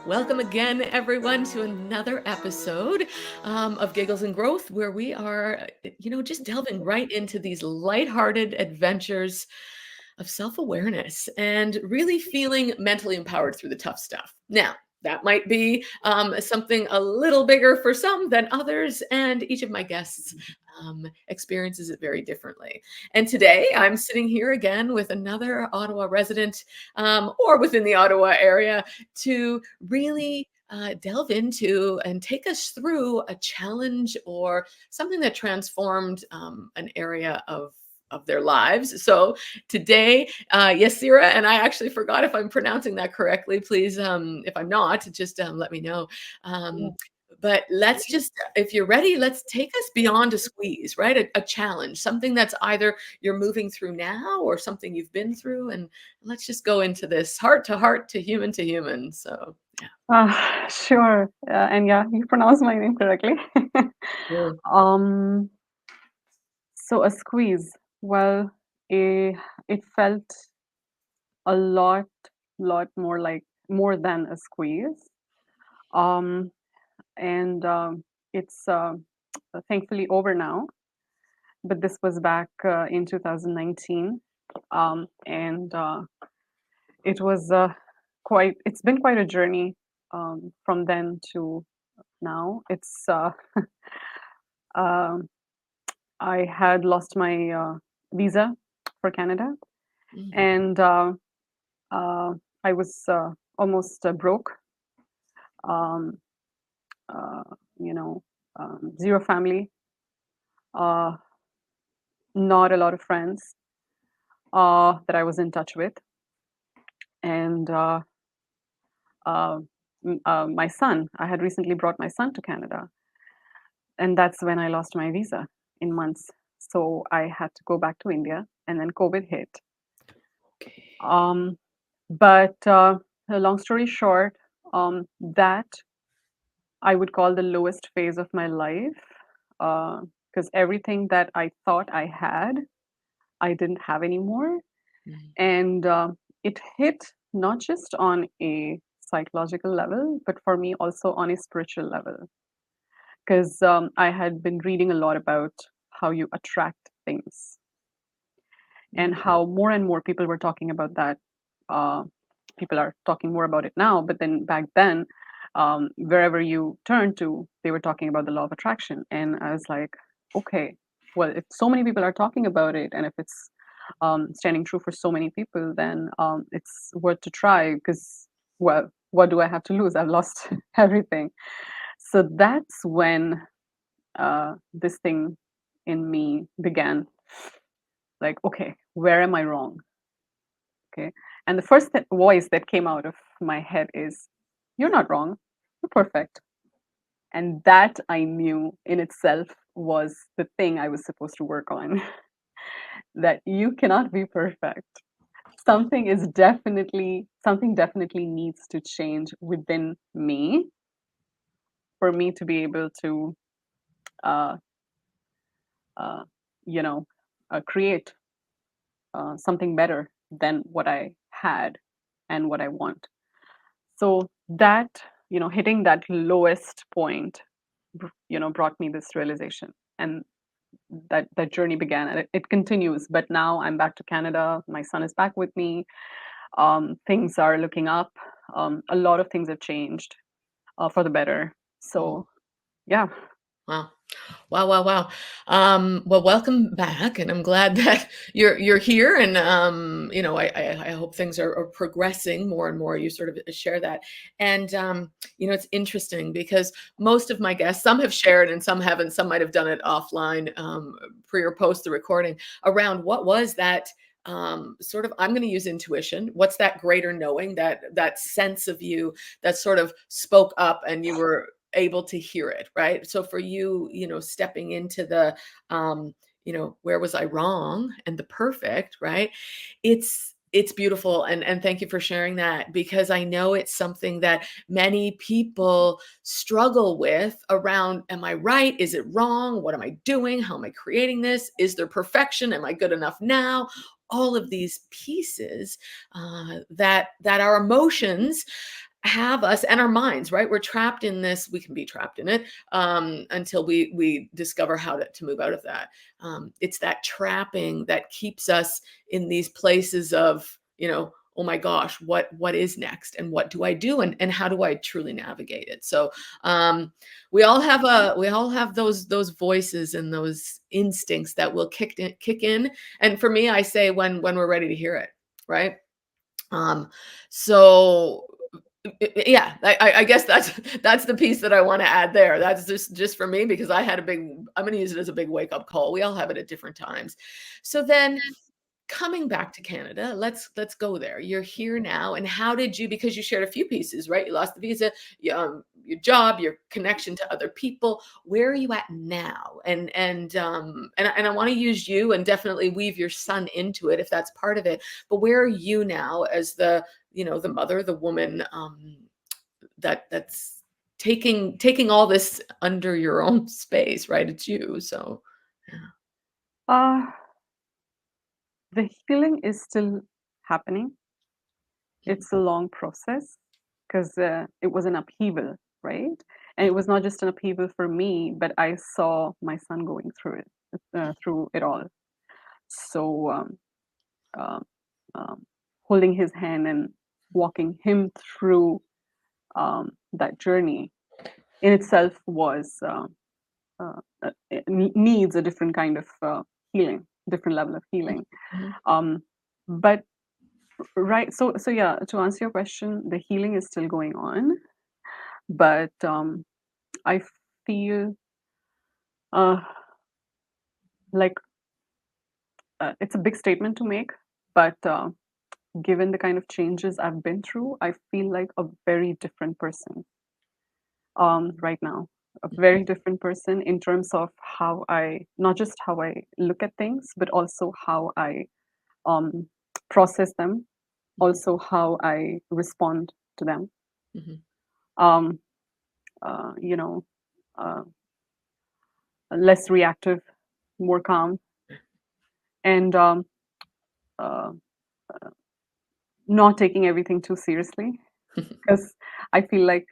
Welcome again, everyone, to another episode of Giggles and Growth, where we are, just delving right into these lighthearted adventures of self awareness and really feeling mentally empowered through the tough stuff. Now, that might be something a little bigger for some than others, and each of my guests experiences it very differently. And today I'm sitting here again with another Ottawa resident or within the Ottawa area to really delve into and take us through a challenge or something that transformed an area of their lives. So today, Yaseera, and I actually forgot if I'm pronouncing that correctly. Please, if I'm not, just let me know. Yeah. But let's just, if you're ready, let's take us beyond a squeeze, right? A challenge, something that's either you're moving through now or something you've been through. And let's just go into this heart to human to human. So, yeah. Sure. And yeah, you pronounced my name correctly. Sure. um, so a squeeze. Well, it, it felt a lot more than a squeeze. Um, and it's thankfully over now. But this was back in 2019, and it was It's been quite a journey from then to now. Um, I had lost my visa for Canada, Mm. and uh, I was almost broke. Um, uh, you know, Zero family, uh, not a lot of friends that I was in touch with, and uh, my son. I had recently brought my son to Canada, and that's when I lost my visa in months. So I had to go back to India, and then COVID hit. Okay. Um, but long story short, that I would call the lowest phase of my life because everything that I thought I had, I didn't have anymore. Mm. And it hit not just on a psychological level, but for me also on a spiritual level. Because I had been reading a lot about how you attract things and Mm. how more and more people were talking about that. Uh, People are talking more about it now, but then back then, wherever you turn to, they were talking about the law of attraction. And I was like, okay, well, if so many people are talking about it, and if it's standing true for so many people, then it's worth to try because, well, what do I have to lose? I've lost everything. So that's when this thing in me began like, okay, where am I wrong? Okay. And the first voice that came out of my head is, you're not wrong, you're perfect. And that I knew in itself was the thing I was supposed to work on. That you cannot be perfect. Something definitely needs to change within me for me to be able to, uh, uh, you know, create something better than what I had and what I want. So that, hitting that lowest point, brought me this realization, and that journey began, and it continues. But now I'm back to Canada. My son is back with me. Things are looking up. A lot of things have changed for the better. Mm. So yeah. Wow. Wow, wow, wow. Well, welcome back, and I'm glad that you're here. And I hope things are progressing more and more. You sort of share that, and it's interesting because most of my guests, some have shared and some haven't. Some might have done it offline, pre or post the recording, around what was that. Sort of, I'm going to use intuition. What's that greater knowing, that sense of you that sort of spoke up and you were able to hear it, right? So for you, stepping into the where was I wrong and the perfect, right? It's beautiful, and thank you for sharing that, because I know it's something that many people struggle with around, am I right? Is it wrong? What am I doing? How am I creating this? Is there perfection? Am I good enough now? All of these pieces that our emotions have us and our minds, right? We're trapped in this. We can be trapped in it until we discover how to move out of that. It's that trapping that keeps us in these places of, oh my gosh, what is next, and what do I do, and how do I truly navigate it? So we all have those voices and those instincts that will kick in. And for me, I say when we're ready to hear it, right? Um, so yeah, I guess that's the piece that I want to add there. That's just for me, because I had a big, I'm going to use it as a big wake up call. We all have it at different times. So then, coming back to Canada, let's go there. You're here now, and how did you? Because you shared a few pieces, right? You lost the visa, your job, your connection to other people. Where are you at now? And I want to use you, and definitely weave your son into it if that's part of it. But where are you now as the mother, the woman, that's taking all this under your own space, right? It's you, so yeah. Uh, the healing is still happening. It's a long process because it was an upheaval, right? And it was not just an upheaval for me, but I saw my son going through it all. So um, um, holding his hand and walking him through that journey in itself was needs a different kind of healing, different level of healing. Mhm. Um, but right, so yeah, to answer your question, the healing is still going on, but I feel uh, like it's a big statement to make, but given the kind of changes I've been through, I feel like a very different person right now. A very different person in terms of how I, not just how I look at things, but also how I um, process them, Mhm. also how I respond to them. Mhm. Um, uh, you know, uh, Less reactive, more calm, and uh, not taking everything too seriously. Because I feel like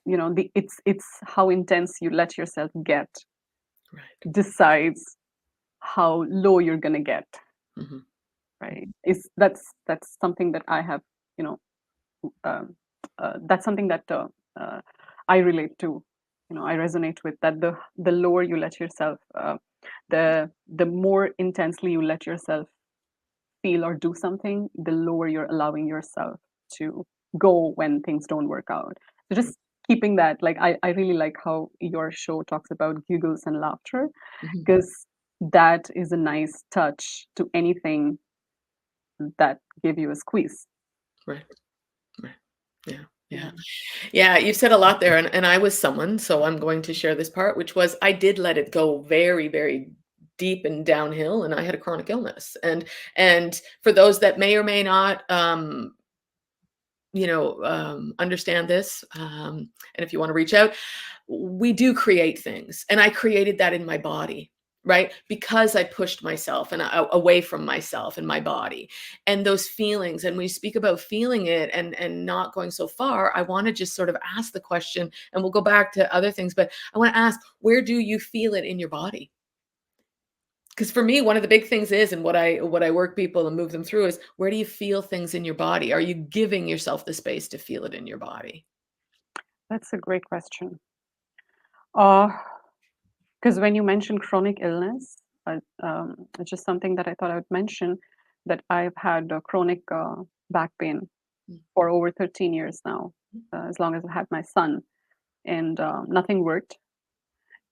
it's how intense you let yourself get Right. decides how low you're gonna get. Mhm. Right? Is that's something that I have, you know, um, that's something that uh, I relate to. I resonate with that. The lower you let yourself, the more intensely you let yourself feel or do something, the lower you're allowing yourself to go when things don't work out. So just keeping that, like I really like how your show talks about giggles and laughter, Mhm. because that is a nice touch to anything that gave you a squeeze. Right. Right. Yeah. Yeah. Yeah. Yeah, you've said a lot there, and I was someone, so I'm going to share this part, which was I did let it go very, very deep and downhill, and I had a chronic illness. And for those that may or may not understand this, and if you want to reach out, we do create things, and I created that in my body, right? Because I pushed myself and away from myself and my body and those feelings. And we speak about feeling it and not going so far. I want to just sort of ask the question, and we'll go back to other things, but I want to ask, where do you feel it in your body? Because for me, one of the big things is, and what I work people and move them through is, where do you feel things in your body? Are you giving yourself the space to feel it in your body? That's a great question. Because when you mentioned chronic illness, it's just something that I thought I would mention, that I've had chronic back pain Mm, for over 13 years now, as long as I had my son, and nothing worked.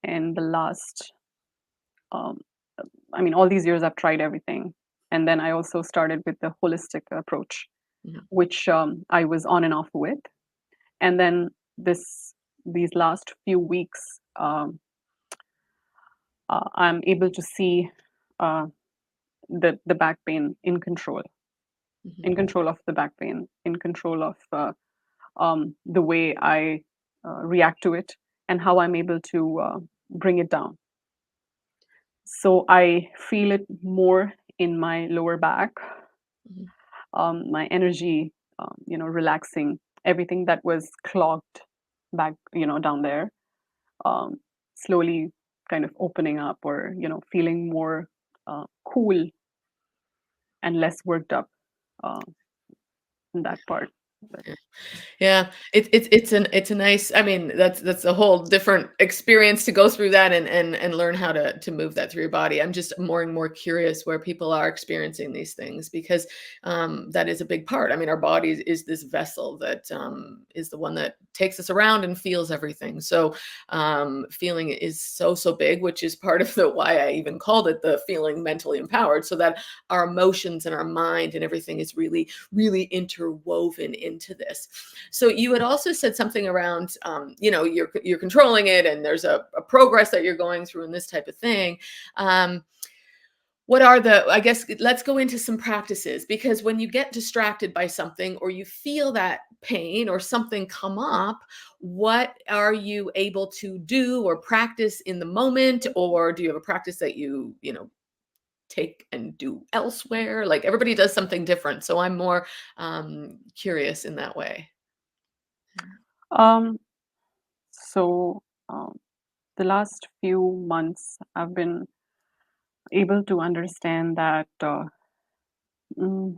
And the last, um, I mean, all these years I've tried everything. And then I also started with the holistic approach, mhm, which I was on and off with. And then these last few weeks, I'm able to see uh, the back pain mhm. in control of the back pain, in control of the way I react to it, and how I'm able to bring it down. So I feel it more in my lower back, Mhm. my energy, relaxing. everything that was clogged back, down there, um, slowly kind of opening up, or feeling more cool and less worked up uh, in that part. But Yeah, it's a nice. I mean, that's a whole different experience to go through that and learn how to move that through your body. I'm just more and more curious where people are experiencing these things because that is a big part. I mean, our body is this vessel that is the one that takes us around and feels everything. So feeling is so big, which is part of the why I even called it the feeling mentally empowered, so that our emotions and our mind and everything is really interwoven into this. So you had also said something around, you're controlling it, and there's a progress that you're going through, and this type of thing. Um, what are the? I guess let's go into some practices, because when you get distracted by something or you feel that pain or something come up, what are you able to do or practice in the moment, or do you have a practice that you take and do elsewhere? Like everybody does something different, so I'm more curious in that way. um, so the last few months, I've been able to understand that mm,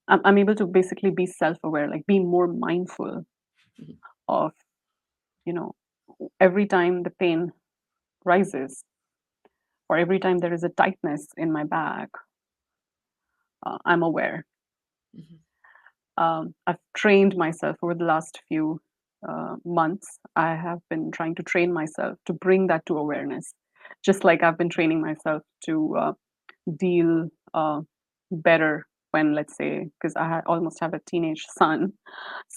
I'm able to basically be self-aware, like be more mindful Mhm, of, you know, every time the pain rises, or every time there is a tightness in my back, I'm aware. mhm, I've trained myself over the last few months. I have been trying to train myself to bring that to awareness, just like I've been training myself to deal better when, let's say, because almost have a teenage son,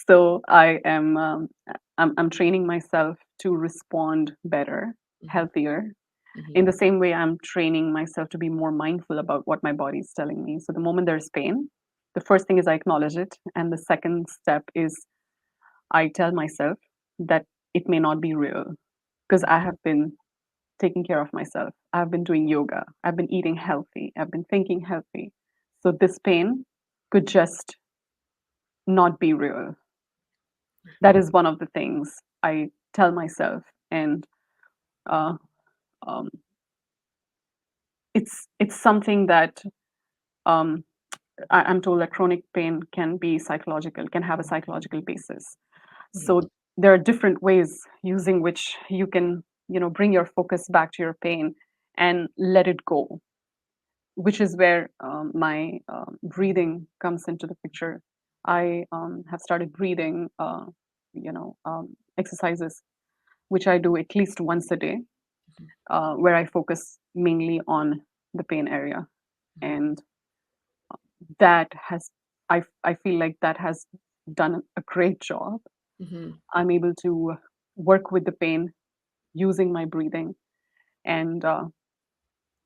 so I'm training myself to respond better, mhm, healthier. mhm, In the same way, I'm training myself to be more mindful about what my body is telling me. So the moment there's pain, the first thing is I acknowledge it, and the second step is I tell myself that it may not be real, because I have been taking care of myself. I've been doing yoga. I've been eating healthy. I've been thinking healthy. So this pain could just not be real. That is one of the things I tell myself, and uh, um, it's something that um, I'm told that chronic pain can be psychological, can have a psychological basis. mhm, So there are different ways using which you can, bring your focus back to your pain and let it go, which is where my breathing comes into the picture. I have started breathing, exercises, which I do at least once a day, where I focus mainly on the pain area, mhm, and that has, I feel like that has done a great job. mhm. I'm able to work with the pain using my breathing, and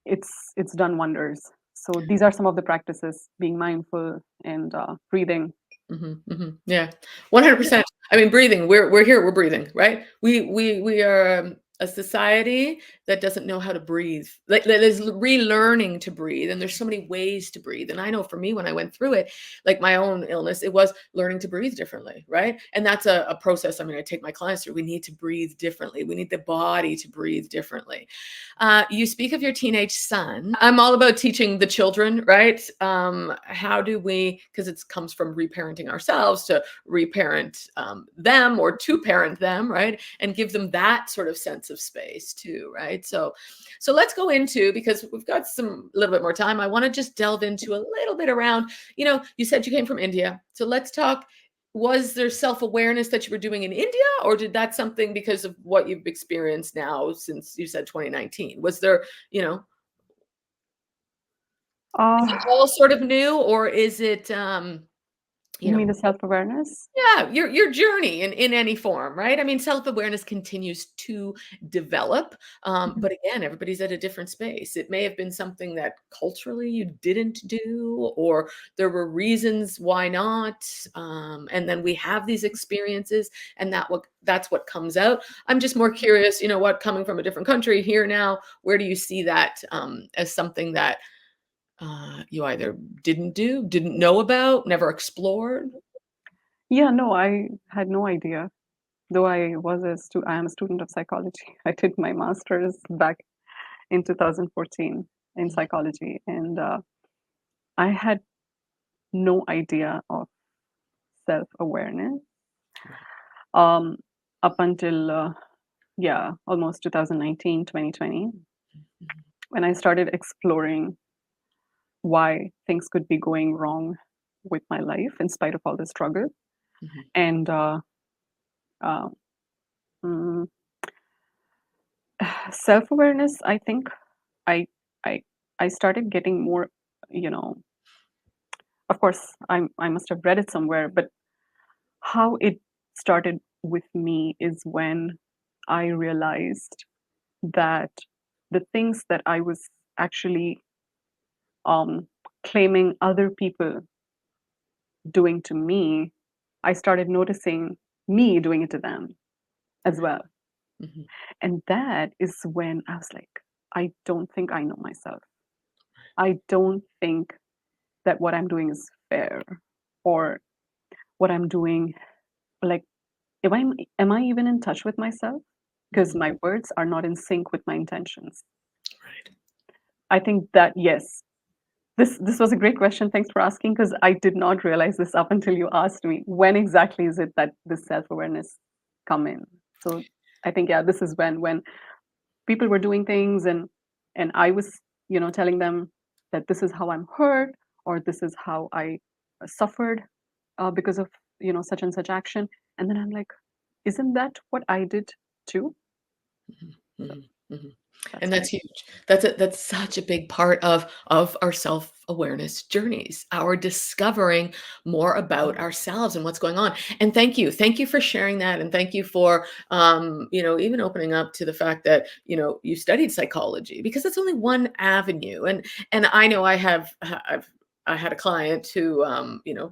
it's done wonders. So these are some of the practices: being mindful and breathing. Mhm, mhm. Yeah, 100%. I mean, breathing, we're here, we're breathing, right? We are, a society that doesn't know how to breathe. Like, that is relearning to breathe, and there's so many ways to breathe, and I know for me, when I went through it, like my own illness, it was learning to breathe differently, right? And that's a process, I mean, I take my clients through. We need to breathe differently. We need the body to breathe differently. You speak of your teenage son. I'm all about teaching the children, right? How do we, because it comes from reparenting ourselves to reparent them, or to parent them, right? And give them that sort of sense of space too, right? So let's go into, because we've got some a little bit more time. I want to just delve into a little bit around, you said you came from India. So let's talk. Was there self-awareness that you were doing in India, or did that something because of what you've experienced now since you said 2019? Was there, you know, is it Uh, all sort of new, or is it, you you know, mean the self-awareness? yeah, your journey in any form, right? I mean, self-awareness continues to develop, Mhm. but again, everybody's at a different space. It may have been something that culturally you didn't do, or there were reasons why not, and then we have these experiences, and that's what comes out. I'm just more curious, what, coming from a different country here now, where do you see that as something that you either didn't do, didn't know about, never explored? Yeah, no, I had no idea. Though I am a student of psychology. I did my master's back in 2014 in Mhm. psychology, and I had no idea of self-awareness Right. um, up until yeah, almost 2019, 2020, Mhm. when I started exploring why things could be going wrong with my life in spite of all the struggle. Mhm. And uh, mm, self-awareness, I think I I I started getting more, you know, of course I must have read it somewhere, but how it started with me is when I realized that the things that I was actually um, claiming other people doing to me, I started noticing me doing it to them as well. Mhm. And that is when I was like, I don't think I know myself. I don't think that what I'm doing is fair, or what I'm doing, like, am I even in touch with myself? Because Mhm. my words are not in sync with my intentions. Right. I think that yes, this was a great question. Thanks for asking, because I did not realize this up until you asked me. When exactly is it that this self-awareness come in? So I think yeah, this is when people were doing things, and I was, telling them that this is how I'm hurt, or this is how I suffered because of, such and such action. And then I'm like, isn't that what I did too? Mhm. So Mhm. Mhm. that's And when that's I huge. That's such a big part of our self-awareness journeys, our discovering more about ourselves and what's going on. And thank you for sharing that, and thank you for even opening up to the fact that you studied psychology, because that's only one avenue. And I know I had a client who,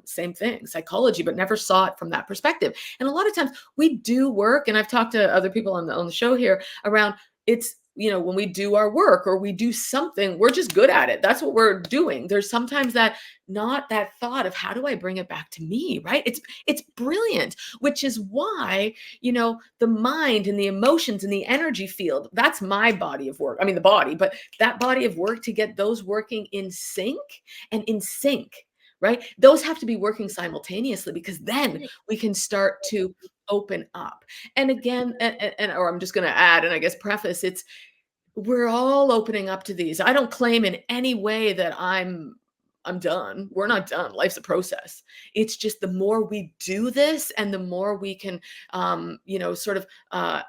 same thing, psychology, but never saw it from that perspective. And a lot of times we do work, and I've talked to other people on the show here around, it's when we do our work or we do something, we're just good at it. That's what we're doing. There's sometimes that, not that thought of, how do I bring it back to me, right? It's brilliant, which is why the mind and the emotions and the energy field, that's my body of work. I mean, the body, but that body of work, to get those working in sync and in sync, right? Those have to be working simultaneously, because then we can start to open up. And again, or I'm just going to add, and I guess preface, it's, we're all opening up to these. I don't claim in any way that I'm done. We're not done. Life's a process. It's just, the more we do this and the more we can sort of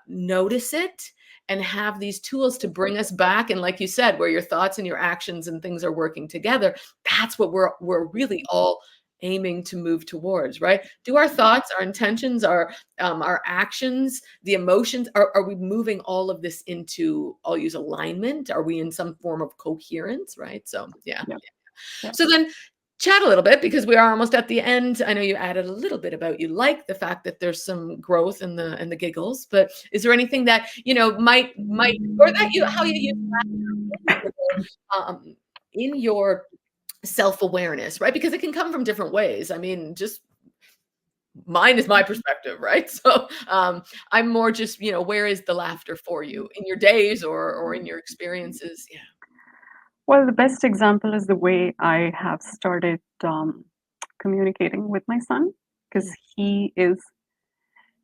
notice it and have these tools to bring us back, and like you said, where your thoughts and your actions and things are working together, that's what we're really all aiming to move towards, right? Do our thoughts, our intentions, our actions, the emotions, are we moving all of this into, I'll use alignment? Are we in some form of coherence, right? So yeah. yeah, yeah. So then, chat a little bit, because we are almost at the end. I know you added a little bit about, you like the fact that there's some growth in the giggles, but is there anything that might, or that you, how you use in your self-awareness, right? Because it can come from different ways. I mean, just mine is my perspective, right? So I'm more just, where is the laughter for you in your days, or in your experiences? Yeah. Well, the best example is the way I have started communicating with my son, because Mm, he is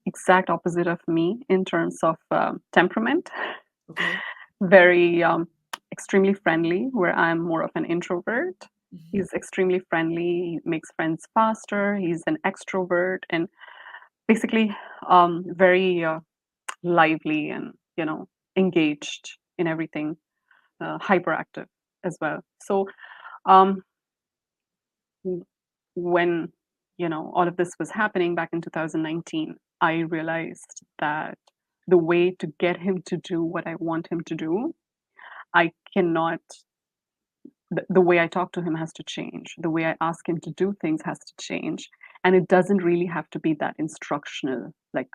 exact opposite of me in terms of temperament. okay. Very extremely friendly, where I'm more of an introvert. Mhm. He's extremely friendly. He makes friends faster. He's an extrovert, and basically very lively, and engaged in everything, hyperactive as well. So um, w- when all of this was happening back in 2019, I realized that the way to get him to do what I want him to do, I cannot. The way I talk to him has to change. The way I ask him to do things has to change, and it doesn't really have to be that instructional. Like,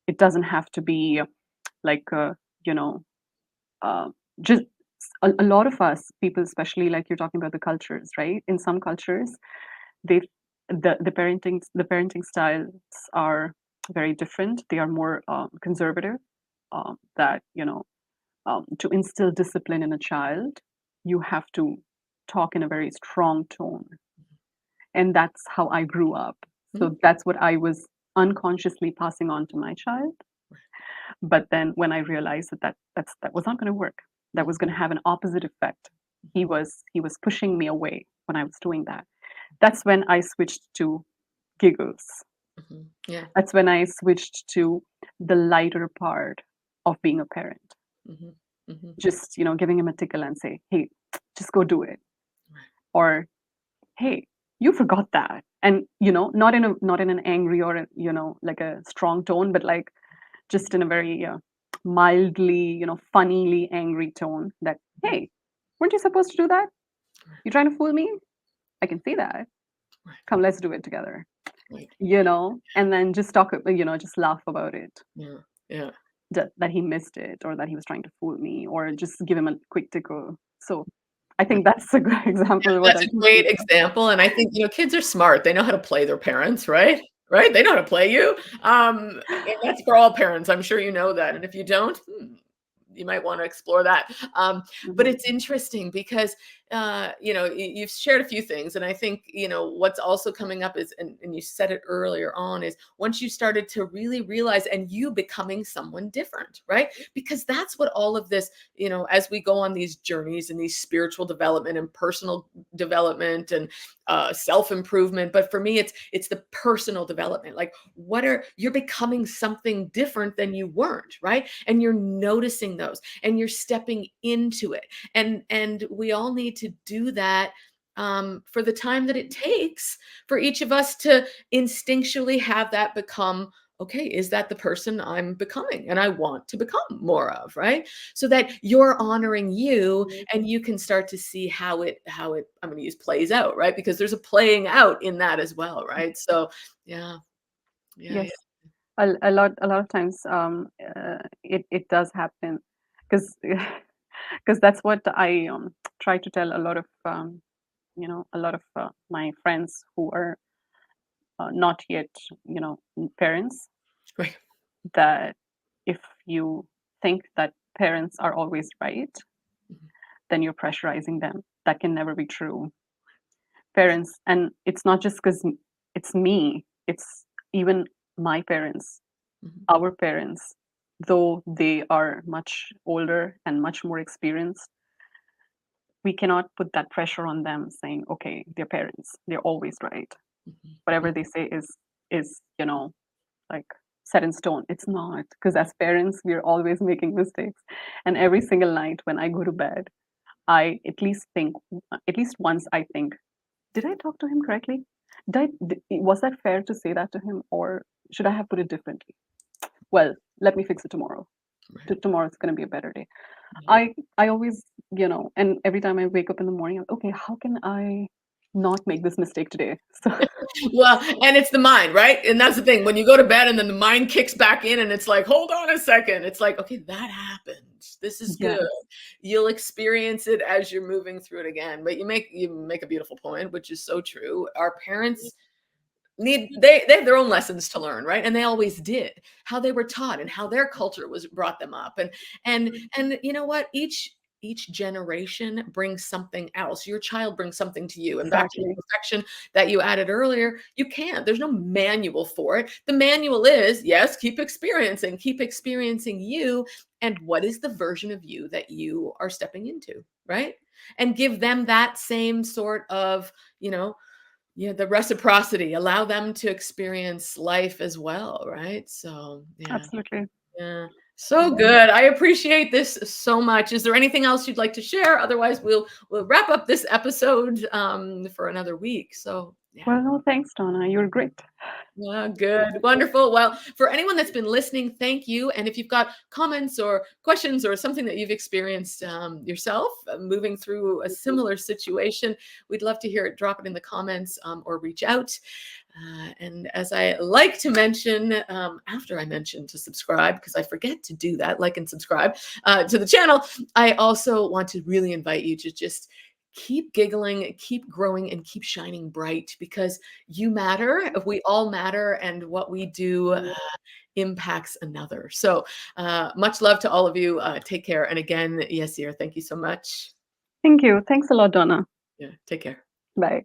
it doesn't have to be like you know uh, just a lot of us people, especially like you're talking about the cultures, right? In some cultures, they the parenting styles are very different. They are more conservative. That to instill discipline in a child, you have to talk in a very strong tone, and that's how I grew up. Mhm. So that's what I was unconsciously passing on to my child. But then when I realized that was not going to work, that Mhm. was going to have an opposite effect. He was pushing me away when I was doing that. That's when I switched to Giggles. Mhm. Yeah. That's when I switched to the lighter part of being a parent. Mhm. Mhm. Just giving him a tickle and say, "Hey, just go do it," Right. or "Hey, you forgot that," and not in an angry or like a strong tone, but like just in a very mildly, funnily angry tone. That, Mhm. "Hey, weren't you supposed to do that? Right. You trying to fool me? I can see that. Right. Come, let's do it together." Right. And then just talk, just laugh about it. Yeah. Yeah. That he missed it, or that he was trying to fool me, or just give him a quick tickle. So I Right. think that's a good example of what That's I'm a thinking great of. example, and I think, kids are smart. They know how to play their parents, right? Right? They know how to play you. And that's for all parents. I'm sure you know that. And if you don't, you might want to explore that. But Mhm. it's interesting because you've shared a few things, and I think what's also coming up is, and you said it earlier on, is once you started to really realize, and you becoming someone different, right? Because that's what all of this, as we go on these journeys and these spiritual development and personal development and self improvement. But for me, it's the personal development. Like, you're becoming something different than you weren't, right? And you're noticing those, and you're stepping into it, and we all need to do that for the time that it takes for each of us to instinctually have that become, okay, is that the person I'm becoming and I want to become more of, right? So that you're honoring you, and you can start to see how it I'm going to use plays out, right? Because there's a playing out in that as well, right? So yeah, yeah, yeah. Yes, a lot of times it does happen, because because that's what I try to tell a lot of my friends who are not yet parents, Right. that if you think that parents are always right, Mhm. then you're pressurizing them. That can never be true. Parents, and it's not just because it's me, it's even my parents, Mhm. our parents, though they are much older and much more experienced, we cannot put that pressure on them saying, okay, they're parents, they're always right. Mhm. Whatever Mhm. they say is like set in stone. It's not, because as parents, we're always making mistakes. And every single night when I go to bed, I at least once I think, did I talk to him correctly? Was that fair to say that to him, or should I have put it differently? Well, let me fix it tomorrow. Right. Tomorrow's going to be a better day. Yeah. I always, and every time I wake up in the morning, okay, how can I not make this mistake today? So Well, and it's the mind, right? And that's the thing. When you go to bed and then the mind kicks back in and it's like, hold on a second. It's like, okay, that happened. This is good. yes, You'll experience it as you're moving through it again. But you make a beautiful point, which is so true. Our parents they have their own lessons to learn, right? And they always did. How they were taught and how their culture was brought them up. And you know what? Each generation brings something else. Your child brings something to you. And back to the exactly. perfection that you added earlier, you can't. There's no manual for it. The manual is, yes, keep experiencing you, and what is the version of you that you are stepping into, right? And give them that same sort of, you know, yeah, the reciprocity, allow them to experience life as well, right? So, yeah, Absolutely. yeah. So good. I appreciate this so much. Is there anything else you'd like to share? Otherwise, we'll wrap up this episode for another week. So, yeah. Well, no, thanks, Donna. You're great. Yeah, good. Wonderful. Well, for anyone that's been listening, thank you. And if you've got comments or questions or something that you've experienced yourself moving through a similar situation, we'd love to hear it. Drop it in the comments or reach out. And as I like to mention, after I mention to subscribe, because I forget to do that, like and subscribe to the channel, I also want to really invite you to just keep giggling, keep growing, and keep shining bright because you matter. We all matter, and what we do impacts another. So, much love to all of you. Take care. And again, Yasir, thank you so much. Thank you. Thanks a lot, Donna. Yeah, take care. Bye.